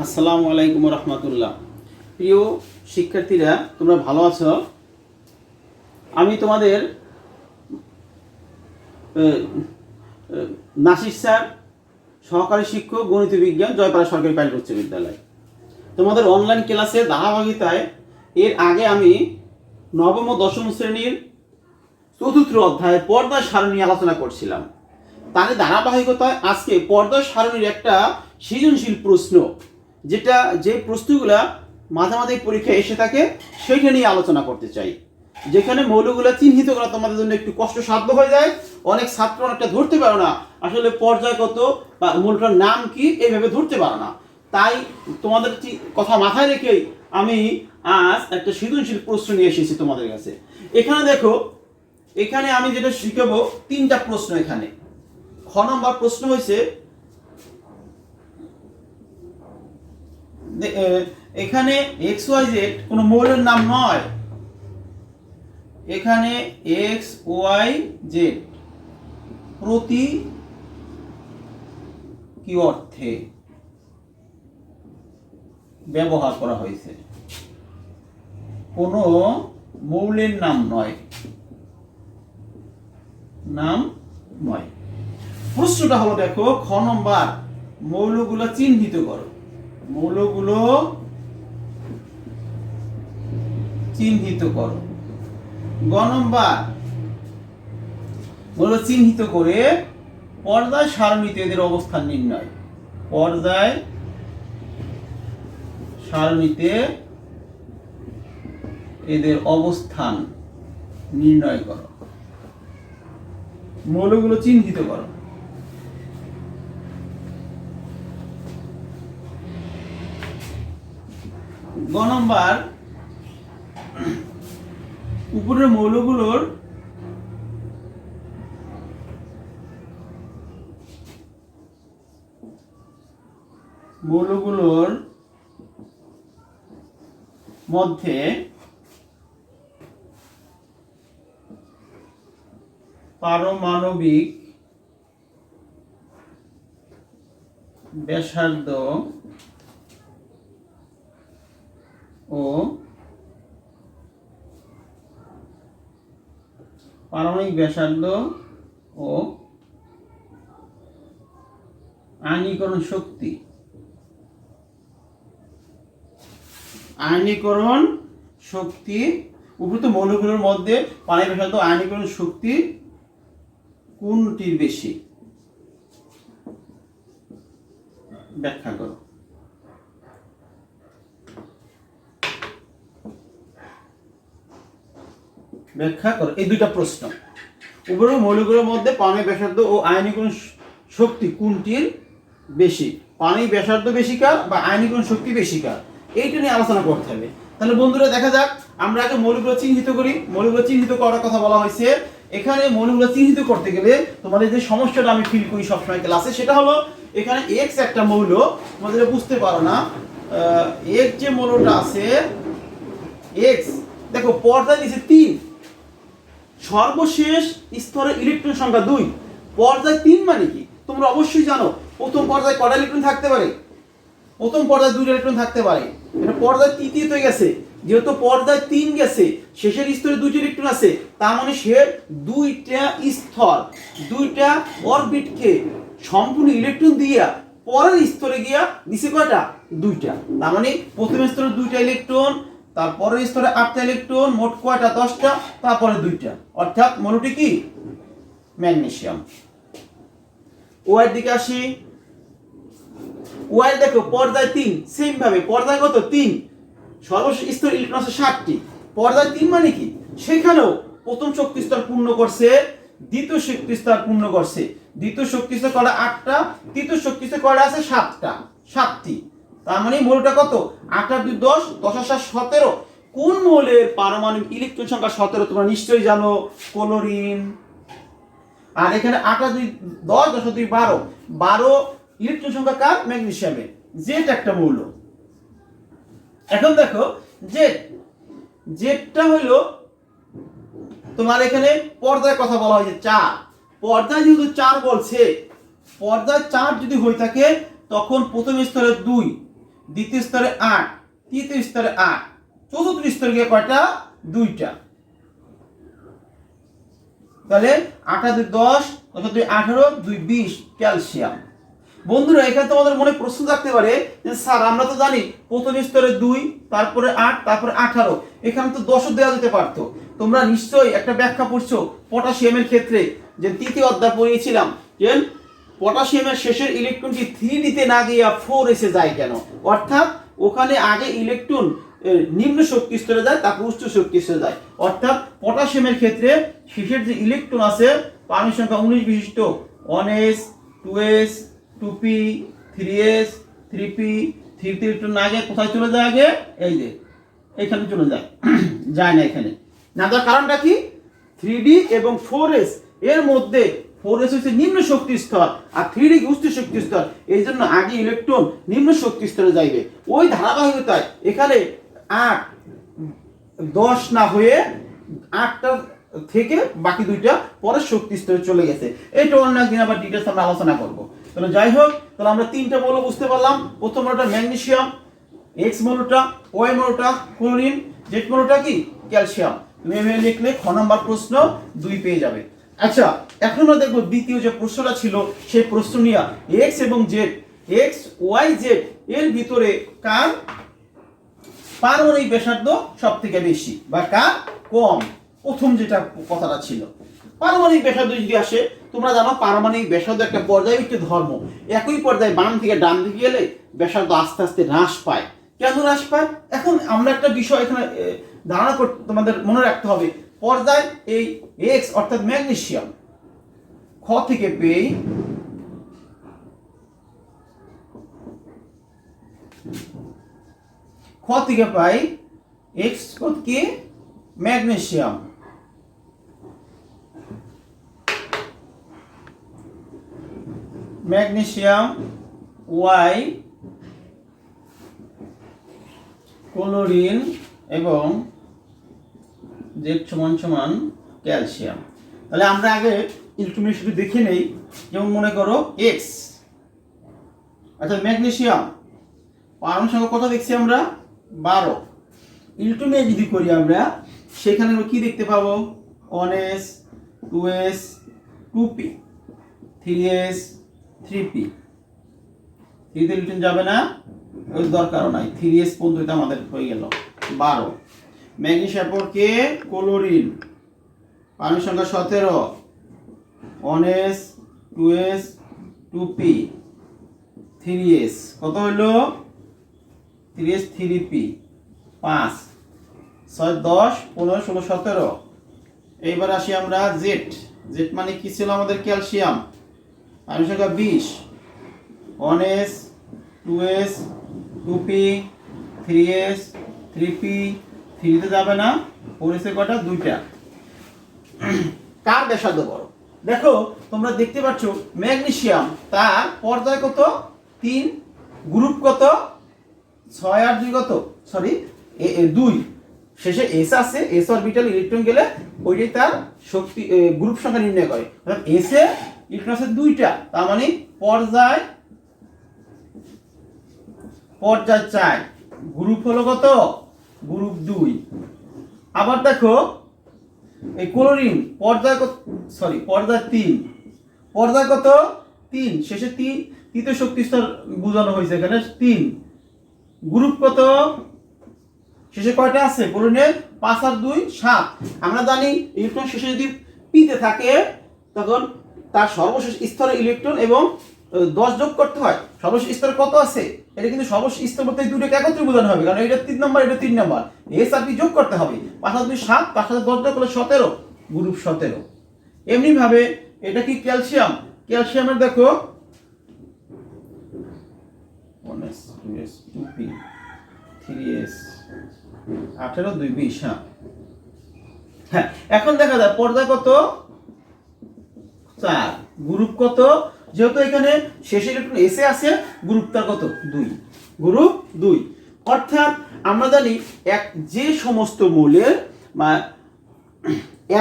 আসসালামু আলাইকুম রহমতুল্লাহ। প্রিয় শিক্ষার্থীরা, তোমরা ভালো আছো? আমি তোমাদের নাসির স্যার, সহকারী শিক্ষক গণিত বিজ্ঞান, জয়পাড়া সরকারি প্রাইমারি উচ্চ বিদ্যালয়। তোমাদের অনলাইন ক্লাসের ধারাবাহিকতায় এর আগে আমি নবম ও দশম শ্রেণীর চতুর্থ অধ্যায়ে পর্দার সারণী আলোচনা করছিলাম। তার ধারাবাহিকতায় আজকে পর্দার সারণীর একটা সৃজনশীল প্রশ্ন, যে প্রশ্নগুলা মাঝে মাঝে পরীক্ষায় এসে থাকে, সেইটা নিয়ে আলোচনা করতে চাই। যেখানে মৌলগুলো চিহ্নিত করা তোমাদের জন্য একটু কষ্টসাধ্য হয়ে যায়। অনেক ছাত্র অনেকটা ধরতে পারো না, আসলে পর্যায় কত বা মৌলটার নাম কি এইভাবে ধরতে পারো না। তাই তোমাদের কথা মাথায় রেখেই আমি আজ একটা সৃজনশীল প্রশ্ন নিয়ে এসেছি তোমাদের কাছে। এখানে দেখো, এখানে আমি যেটা শিখাবো তিনটা প্রশ্ন। এখানে খ নম্বর প্রশ্ন হয়েছে, এখানে এক্স ওয়াই জেড কোনো মৌলের নাম নয়। এখানে এক্স ওয়াই জেড প্রতি কি অর্থে ব্যবহার করা হয়েছে, কোনো মৌলের নাম নয়, প্রশ্নটা হলো, দেখো খ নম্বর, মৌলগুলো চিহ্নিত করো। মৌলগুলো চিহ্নিত করো। গ নম্বর, মৌল চিহ্নিত করে পর্যায় সারণীতে এদের অবস্থান নির্ণয়। পর্যায় সারণীতে এদের অবস্থান নির্ণয় করো। মৌলগুলো চিহ্নিত করো। গ নম্বর, উপরের মৌলগুলোর মধ্যে পারমাণবিক ব্যাসার্ধ ও আয়নীকরণ শক্তি উপরোক্ত মৌলগুলোর মধ্যে পানির ব্যাসার্ধ আয়নীকরণ শক্তি কোনটির বেশি ব্যাখ্যা করো। এই দুইটা প্রশ্ন। উপরের মৌলগুলোর মধ্যে পানির ব্যাসার্ধ ও আয়নীকরণ শক্তি কোনটির বেশি, পানির ব্যাসার্ধ বেশি কার বা আয়নীকরণ শক্তি বেশি কার, এইটা নিয়ে আলোচনা করতে হবে। তাহলে বন্ধুরা, দেখা যাক, আমরা আগে মৌলগুলো চিহ্নিত করি। মৌলগুলো চিহ্নিত করার কথা বলা হয়েছে। এখানে মৌলগুলো চিহ্নিত করতে গেলে তোমাদের যে সমস্যাটা আমি ফিল করি সবসময় ক্লাসে, সেটা হলো, এখানে এক্স একটা মৌল, তোমাদের বুঝতে পারো না, এক্স যে মৌলটা আছে, এক্স দেখো পর্দায় দিয়েছে 3, সর্বশেষ স্তরে ইলেকট্রন সংখ্যা 2, পর্যায় 3 মানে কি তোমরা অবশ্যই জানো। প্রথম পর্যায়ে কয়টা ইলেকট্রন থাকতে পারে? প্রথম পর্যায়ে 2টা ইলেকট্রন থাকতে পারে। এটা পর্যায় তৃতীয়তে গেছে, যেহেতু পর্যায় 3 গেছে, শেষের স্তরে 2টি ইলেকট্রন আছে, তার মানে সে 2টা স্তর, 2টা অরবিটকে সম্পূর্ণ ইলেকট্রন দিয়া পরের স্তরে গিয়া দিছে কয়টা? 2টা। তার মানে প্রথম স্তরে 2টা ইলেকট্রন, তারপরের স্তরে 8টা ইলেকট্রন, মোট কয়টা? 10টা, তারপরে 2টা, অর্থাৎ মৌলটি কি? ম্যাগনেসিয়াম। ওয়াই দিকে আসি। ওয়াই দেখো পর্যায় 3, সেম ভাবে পর্যায় কত? 3, সর্বশেষ স্তরে ইলেকট্রন আছে 7টি। পর্যায় 3 মানে কি? সেখানেও প্রথম শক্তি স্তর পূর্ণ করছে, দ্বিতীয় শক্তি স্তর পূর্ণ করছে, দ্বিতীয় শক্তি স্তর কয়টা? 8টা, তৃতীয় শক্তি স্তর কয়টা আছে? 7টি। তার মানে মৌলটা কত? 8 আর 2 10, 10 আর 7 17। কোন মৌলের পারমাণবিক ইলেকট্রন সংখ্যা 17 তোমরা নিশ্চয়ই জানো? ক্লোরিন। আর এখানে 8 আর 2 10, 10 আর 2 12 ইলেকট্রন সংখ্যা কার? ম্যাগনেসিয়ামের। জেড একটা মৌল। এখন দেখো, জেডটা হলো তোমার এখানে পর্যায়ের কথা বলা হয়েছে 4। পর্যায় যেহেতু 4 বলছে, পর্যায় 4 যদি হয়ে থাকে, তখন প্রথম স্তরে 2, দ্বিতীয় স্তরে 8, তৃতীয় স্তরে 8, চতুর্থ স্তরে গিয়ে কয়টা? 2টা। তাহলে 8 আর 2 10, 10 আর 2 18, 2 20 ক্যালসিয়াম। বন্ধুরা এখানে তোমাদের মনে প্রশ্ন থাকতে পারে যে স্যার আমরা তো জানি প্রথম স্তরে 2, তারপরে 8, তারপরে 18, এখানে তো 10 দেওয়া যেতে পারতো। তোমরা নিশ্চয়ই একটা ব্যাখ্যা পড়ছো পটাশিয়ামের ক্ষেত্রে, যে তৃতীয় অধ্যায় পড়িয়েছিলাম যে পটাশিয়ামের শেষের ইলেকট্রনটি 3D তে না গিয়ে 4s এ যায় কেন? অর্থাৎ ওখানে আগে ইলেকট্রন নিম্ন শক্তি স্তরে যায়, তারপর উচ্চ শক্তি স্তরে যায়। অর্থাৎ পটাশিয়ামের ক্ষেত্রে শেষের যে ইলেকট্রন আছে পারমাণবিক সংখ্যা 19 বিশিষ্ট 1s 2s 2p 3s 3p 3 electron না গিয়ে কোথায় চলে যায়? আগে এই যে এখানে চলে যায়, যায় না এখানে। না যার কারণটা কি? 3D এবং 4s এর মধ্যে 4s হচ্ছে নিম্ন শক্তি স্তর আর 3D উচ্চ শক্তি স্তর, এই জন্য আগে ইলেকট্রন নিম্ন শক্তি স্তরে যাইবে। ওই ধারাবাহিকতায় এখানে 8 10 না হয়ে 8টা থেকে বাকি 2টা পরের শক্তি স্তরে চলে গেছে। এইটা অন্য একদিন আবার ডিটেইলস আমরা আলোচনা করব। তাহলে যাই হোক, তাহলে আমরা 3টা মৌল বুঝতে পারলাম। প্রথম মৌলটা ম্যাগনেসিয়াম, X মৌলটা, Y মৌলটা ক্লোরিন, Z মৌলটা কি? ক্যালসিয়াম। তুমি এভাবে লিখলে খ নাম্বার প্রশ্ন 2 পেয়ে যাবে। আচ্ছা, এখন আমরা দেখব দ্বিতীয় যে প্রশ্নটা ছিল সেই প্রশ্ন নিয়ে X এবং Z, X Y Z এর ভিতরে কার পারমাণবিক ব্যাসার্ধ সবথেকে বেশি বা কার কম? প্রথম যেটা কথাটা ছিল পারমাণবিক ব্যাসার্ধ যদি আসে, তোমরা জানো পারমাণবিক ব্যাসার্ধ একটা পর্যায়ভিত্তিক ধর্ম। একই পর্যায়ে বাম থেকে ডান দিকে গেলে ব্যাসার্ধ আস্তে আস্তে হ্রাস পায়। কেন হ্রাস পায়? এখন আমরা একটা বিষয় এখানে ধারণা করতে তোমাদের মনে রাখতে হবে। পর্যায় এই X অর্থাৎ ম্যাগনেসিয়াম খ থেকে পেই খ থেকে পাই X কি? ম্যাগনেসিয়াম। ম্যাগনেসিয়াম, Y ক্লোরিন এবং Z সমান সমান ক্যালসিয়াম। তাহলে আমরা আগে ইলেকট্রন শুধু দেখে নেই। যেমন মনে করো X অর্থাৎ ম্যাগনেসিয়াম পারমাণবিক সংখ্যা কত দেখছি আমরা? 12। ইলেকট্রনে যদি করি আমরা, সেখানে আমরা কি দেখতে পাবো? 1s 2s 2p 3s 3p। 3 তে ইলেকট্রন যাবে না, ওই দরকারও নাই। 3s পর্যন্ত আমাদের হয়ে গেল 12। ম্যাগনেসিয়াম পরকে ক্লোরিন পারমাণবিক সংখ্যা 17, 1s 2s 2p 3s কত হলো? 3s 3p 5 6 10 15 16 17। এইবার আসি আমরা জেড। জেড মানে কি ছিল আমাদের? ক্যালসিয়াম পারমাণবিক সংখ্যা 20, 1s 2s 2p 3s 3p 3 তে যাবে না, 4s এর কটা? 2টা। কার ব্যাসার্ধ বড়? দেখো তোমরা দেখতে পাচ্ছ ম্যাগনেসিয়াম তার পর্যায় কত? 3, গ্রুপ কত? 6 আর 2 কত? সরি 2, শেষে S আছে, S অরবিটাল ইলেকট্রন গেলে ওইটাই তার শক্তি গ্রুপ সংখ্যা নির্ণয় করে। অর্থাৎ S এ ইলেকট্রন আছে 2টা, তার মানে পর্যায় 4, গ্রুপ হলো কত? গ্রুপ 2। আবার দেখো এই ক্লোরিন পর্যায় কত? সরি পর্যায় 3, পর্যায় কত? 3, শেষে 3 তৃতীয় শক্তি স্তর বোঝানো হয়েছে এখানে 3, গ্রুপ কত? শেষে কয়টা আছে ক্লোরিনের? 5 আর 2 7। আমরা জানি ইলেকট্রন শেষে যদি পিতে থাকে তখন তার সর্বশেষ স্তরে ইলেকট্রন এবং 10 যোগ করতে হয়। সর্বশেষ স্তরে কত আছে? এটা কিন্তু সর্বশেষ স্তর বলতে দুটোকে একত্রে বোঝানো হবে, কারণ এটা 3 নাম্বার, এটা 3 নাম্বার। এস আর পি যোগ করতে হবে। 5 আর 2 7, 5 আর 10 যোগ করলে 17, গ্রুপ 17। এমনি ভাবে এটা কি? ক্যালসিয়াম। ক্যালসিয়ামের দেখো 1s 2s 2p 3s 18 2 20। হ্যাঁ, এখন দেখা যায় পর্যায় কত? 4, গ্রুপ কত? যেহেতু এখানে শেষে ইলেকট্রন এসে আছে, গ্রুপ তার কত? 2, গ্রুপ 2। অর্থাৎ আমরা জানি যে সমস্ত মৌলের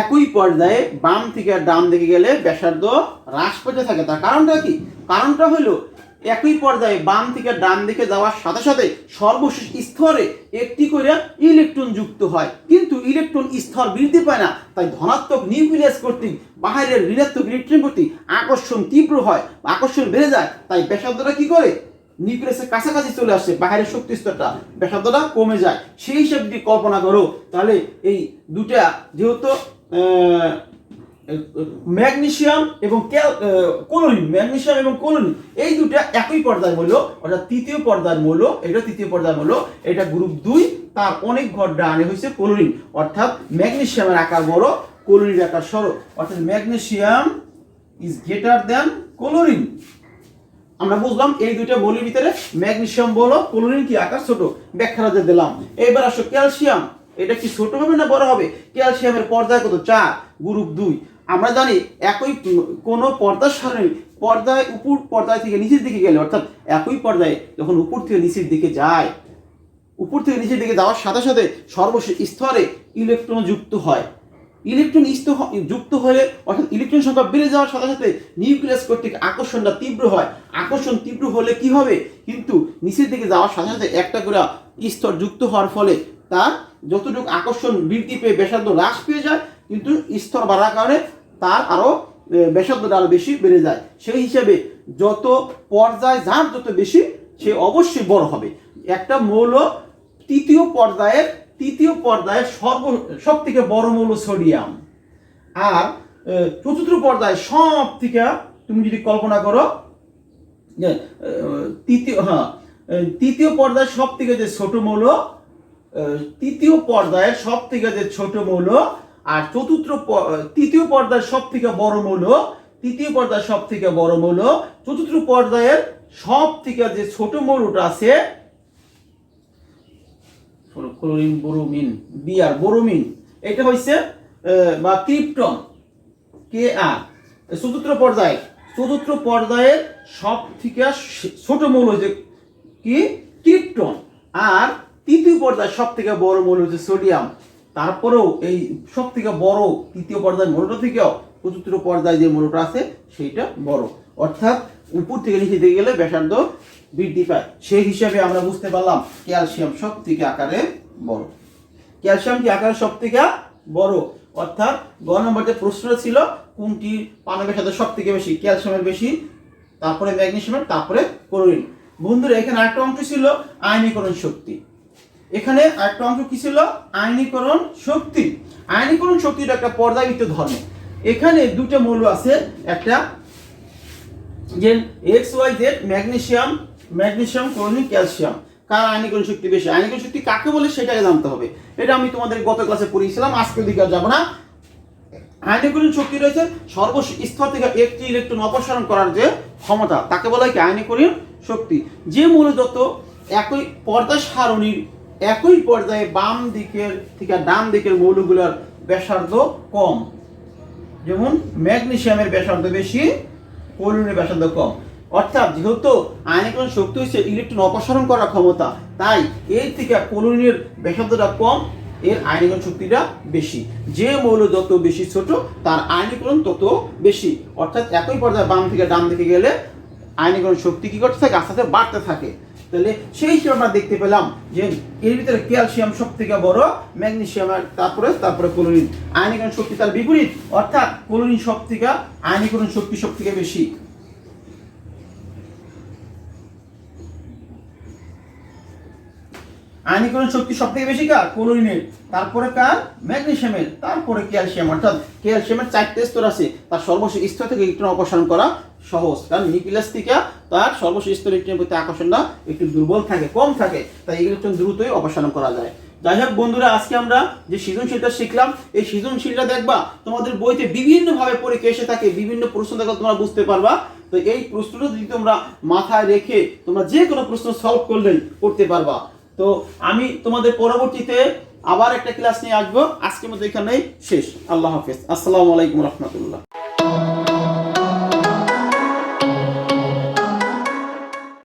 একই পর্যায়ে বাম থেকে ডান দিকে গেলে ব্যাসার্ধ হ্রাস পেতে থাকে, তার কারণটা কি? কারণটা হলো একই পর্যায়ে বাম থেকে ডান দিকে যাওয়ার সাথে সাথে সর্বশেষ স্তরে একটি করে ইলেকট্রন যুক্ত হয়, কিন্তু ইলেকট্রন স্তর বৃদ্ধি পায় না। তাই ধনাত্মক নিউক্লিয়াস কর্তৃক বাইরের ঋণাত্মক ইলেকট্রন প্রতি আকর্ষণ তীব্র হয়, আকর্ষণ বেড়ে যায়। তাই ব্যাসার্ধটা কি করে, নিউক্লিয়াসের কাছাকাছি চলে আসে, বাইরের শক্তি স্তরটা, ব্যাসার্ধটা কমে যায়। সেই হিসেবে যদি কল্পনা করো তাহলে এই দুটা যেহেতু ম্যাগনেসিয়াম এবং ক্লোরিন, ম্যাগনেসিয়াম এবং ক্লোরিন এই দুটা একই পর্যায়ের মৌল, অর্থাৎ তৃতীয় পর্যায়ের মৌল, এটা তৃতীয় পর্যায়ের মৌল, এটা গ্রুপ 2, তার অনেক ঘর ডানে হয়েছে ক্লোরিন, অর্থাৎ ম্যাগনেসিয়ামের আকার বড়, ক্লোরিনের আকার সরো, অর্থাৎ magnesium is greater than chlorine. আমরা বুঝলাম এই দুইটা মৌলের ভিতরে ম্যাগনেসিয়াম বড়, ক্লোরিন কি আকার ছোট, ব্যাখ্যাটা দিলাম। এবার আসো ক্যালসিয়াম, এটা কি ছোট হবে না বড় হবে? ক্যালসিয়ামের পর্যায় কত? 4, গ্রুপ 2। আমরা জানি একই কোন পর্দার সারণী পর্দায় উপর পর্যায় থেকে নিচের দিকে গেলে, অর্থাৎ একই পর্যায়ে যখন উপর থেকে নিচের দিকে যায়, উপর থেকে নিচের দিকে যাওয়ার সাথে সাথে সর্বশেষ স্তরে ইলেকট্রন যুক্ত হয়। ইলেকট্রন যুক্ত হলে অর্থাৎ ইলেকট্রন সংখ্যা বেড়ে যাওয়ার সাথে সাথে নিউক্লিয়াস কর্তৃক আকর্ষণটা তীব্র হয়। আকর্ষণ তীব্র হলে কি হবে, কিন্তু নিচের দিকে যাওয়ার সাথে সাথে একটা করে স্তর যুক্ত হওয়ার ফলে তার যতটুকু আকর্ষণ বৃদ্ধি পেয়ে ব্যাসার্ধ হ্রাস পেয়ে যায়, কিন্তু স্তর বাড়ার কারণে তার আরো ব্যাসার্ধটা আরো বেশি বেড়ে যায়। সেই হিসাবে যত পর্যায় যার যত বেশি, সে অবশ্যই বড় হবে। একটা মৌল তৃতীয় পর্যায়ে সব থেকে বড় মৌল সোডিয়াম, আর চতুর্থ পর্যায়ে সব থেকে, তুমি যদি কল্পনা করো তৃতীয় পর্যায়ে সব থেকে যে ছোট মৌল, তৃতীয় পর্যায়ের সব থেকে যে ছোট মৌল, আর তৃতীয় পর্যায়ের সব থেকে বড় মৌল, তৃতীয় পর্যায়ের সব থেকে বড় মৌল, চতুর্থ পর্যায়ের সব থেকে যে ছোট মৌলটা আছে ক্লোরিন, ব্রোমিন, বিআর, ব্রোমিন, এটা হইছে বা ক্রিপ্টন, Kr। চতুর্থ পর্যায়ের সব থেকে ছোট মৌল হচ্ছে কি, ক্রিপ্টন। আর তৃতীয় পর্যায়ের সব থেকে বড় মৌল হচ্ছে সোডিয়াম। তারপরেও এই সব থেকে বড় তৃতীয় পর্যায়ের মৌলটা থেকেও চতুর্থ পর্যায়ে যে মৌলটা আছে সেইটা বড়, অর্থাৎ উপর থেকে নিচে দিকে গেলে ব্যাসার্ধ বৃদ্ধি পায়। সেই হিসাবে আমরা বুঝতে পারলাম ক্যালসিয়াম সব থেকে আকারে বড়। ক্যালসিয়াম কি আকারে সব থেকে বড়, অর্থাৎ গ নম্বরে প্রশ্নটা ছিল কোনটি পানি ব্যাসার্ধ সব থেকে বেশি, ক্যালসিয়ামের বেশি, তারপরে ম্যাগনেসিয়ামের, তারপরে ক্লোরিন। বন্ধুরা এখানে আরেকটা অংশ ছিল আয়নীকরণ শক্তি। এখানে আরেকটা অংশ কি ছিল, আয়নীকরণ শক্তি। আয়নীকরণ শক্তিটা একটা পর্যায়বৃত্ত ধর্ম। এখানে দুটো মৌল আছে, একটা যে XYZ, ম্যাগনেসিয়াম, ক্লোরিন, ক্যালসিয়াম। কার আয়নীকরণ শক্তি বেশি, আয়নীকরণ শক্তি কাকে বলে সেটাকে জানতে হবে। এটা আমি তোমাদের গত ক্লাসে পড়িয়েছিলাম, আজকের দিকে যাব না। আয়নীকরণ শক্তি রয়েছে সর্বশেষ স্তর থেকে একটি ইলেকট্রন অপসারণ করার যে ক্ষমতা, তাকে বলা হয় কি আয়নীকরণ শক্তি। যে মৌল যত একই পর্দা সারণীর একই পর্যায়ে বাম দিকের থেকে ডান দিকের মৌলগুলোর ব্যাসার্ধ কম, যেমন ম্যাগনেসিয়ামের ব্যাসার্ধ বেশি, ক্লোরিনের ব্যাসার্ধ কম। অর্থাৎ যেহেতু আয়নীকরণ শক্তি হচ্ছে ইলেকট্রন অপসারণ করার ক্ষমতা, তাই এর থেকে ক্লোরিনের ব্যাসার্ধটা কম, এর আয়নীকরণ শক্তিটা বেশি। যে মৌল যত বেশি ছোট তার আয়নীকরণ তত বেশি। অর্থাৎ একই পর্যায়ে বাম থেকে ডান দিকে গেলে আয়নীকরণ শক্তি কি করতে থাকে, আস্তে আস্তে বাড়তে থাকে। তাহলে সেই হিসেবে আমরা দেখতে পেলাম যে এর ভিতরে ক্যালসিয়াম সব থেকে বড়, ম্যাগনেসিয়াম তারপরে ক্লোরিন। আয়নীকরণ শক্তি তার বিপরীত, অর্থাৎ ক্লোরিন সব থেকে আয়নীকরণ শক্তি সব থেকে বেশি। আয়নীকরণ শক্তি সব থেকে বেশি কার, ক্লোরিনের, তারপরে কার, ম্যাগনেসিয়ামের, তারপরে ক্যালসিয়াম। অর্থাৎ ক্যালসিয়ামের 4টে স্তর আছে, তার সর্বশেষ স্তর থেকে ইলেকট্রন অপসারণ করা সহজ, কারণ নিউক্লিয়াস থেকে তার সর্বশেষ স্তরে ইলেকট্রনের প্রতি আকর্ষণটা একটু দুর্বল থাকে, কম থাকে, তাই ইলেকট্রন দ্রুতই অপসারণ করা যায়। যাই হোক বন্ধুরা, আজকে আমরা যে সৃজনশীলতা শিখলাম, এই সৃজনশীলটা দেখবা তোমাদের বইতে বিভিন্নভাবে পরীক্ষা এসে থাকে, বিভিন্ন প্রশ্ন দেখো তোমরা বুঝতে পারবা। তো এই প্রশ্নটা যদি তোমরা মাথায় রেখে তোমরা যে কোনো প্রশ্ন সলভ করলেই করতে পারবা। তো আমি তোমাদের পরবর্তীতে আবার একটা ক্লাস নিয়ে আসবো। আজকের মতো এখানেই শেষ। আল্লাহ হাফেজ। আসসালামু আলাইকুম রহমতুল্লাহ।